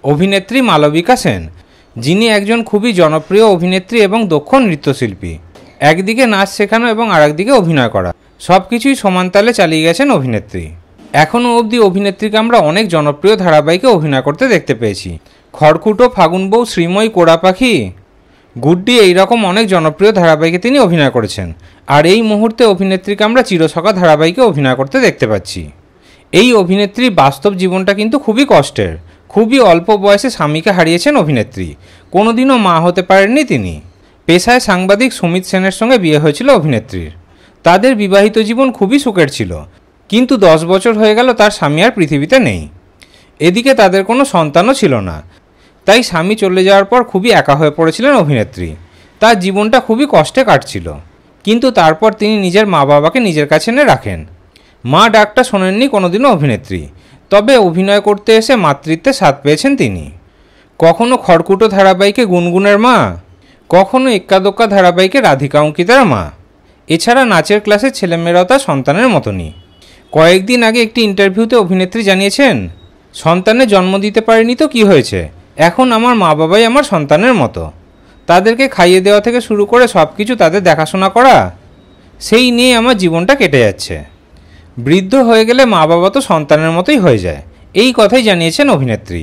অভিনেত্রী মালবিকা সেন, যিনি একজন খুবই জনপ্রিয় অভিনেত্রী এবং দক্ষ নৃত্যশিল্পী। একদিকে নাচ শেখানো এবং আরেকদিকে অভিনয় করা, সব কিছুই সমানতালে চালিয়ে গেছেন অভিনেত্রী। এখনও অবধি অভিনেত্রীকে আমরা অনেক জনপ্রিয় ধারাবাহিকে অভিনয় করতে দেখতে পেয়েছি। খড়কুটো, ফাগুন বউ, শ্রীময়ী, কোড়া পাখি, গুড্ডি, এইরকম অনেক জনপ্রিয় ধারাবাহিকে তিনি অভিনয় করেছেন। আর এই মুহূর্তে অভিনেত্রীকে আমরা চিরসখা ধারাবাহিকে অভিনয় করতে দেখতে পাচ্ছি। এই অভিনেত্রীর বাস্তব জীবনটা কিন্তু খুবই কষ্টের। খুবই অল্প বয়সে স্বামীকে হারিয়েছেন অভিনেত্রী। কোনোদিনও মা হতে পারেননি তিনি। পেশায় সাংবাদিক সুমিত সেনের সঙ্গে বিয়ে হয়েছিল অভিনেত্রীর। তাদের বিবাহিত জীবন খুবই সুখের ছিল, কিন্তু 10 বছর হয়ে গেল তার স্বামী আর পৃথিবীতে নেই। এদিকে তাদের কোনো সন্তানও ছিল না। তাই স্বামী চলে যাওয়ার পর খুবই একা হয়ে পড়েছিলেন অভিনেত্রী। তার জীবনটা খুবই কষ্টে কাটছিল, কিন্তু তারপর তিনি নিজের মা বাবাকে নিজের কাছে এনে রাখেন। মা ডাকটা শোনেননি কোনোদিনও অভিনেত্রী, তবে অভিনয় করতে এসে মাতৃত্বে স্বাদ পেয়েছেন তিনি। কখনো খড়কুটো ধারাবাহিকে গুনগুনের মা, কখনো এক্কা দোক্কা ধারাবাহিকে রাধিকা অঙ্কিতার মা। এছাড়া নাচের ক্লাসের ছেলেমেয়েরাও তার সন্তানের মতনই। কয়েকদিন আগে একটি ইন্টারভিউতে অভিনেত্রী জানিয়েছেন, সন্তানের জন্ম দিতে পারিনি তো কী হয়েছে, এখন আমার মা বাবাই আমার সন্তানের মতো। তাদেরকে খাইয়ে দেওয়া থেকে শুরু করে সব কিছু তাদের দেখাশোনা করা, সেই নিয়ে আমার জীবনটা কেটে যাচ্ছে। বৃদ্ধ হয়ে গেলে মা বাবা তো সন্তানের মতোই হয়ে যায়, এই কথাই জানিয়েছেন অভিনেত্রী।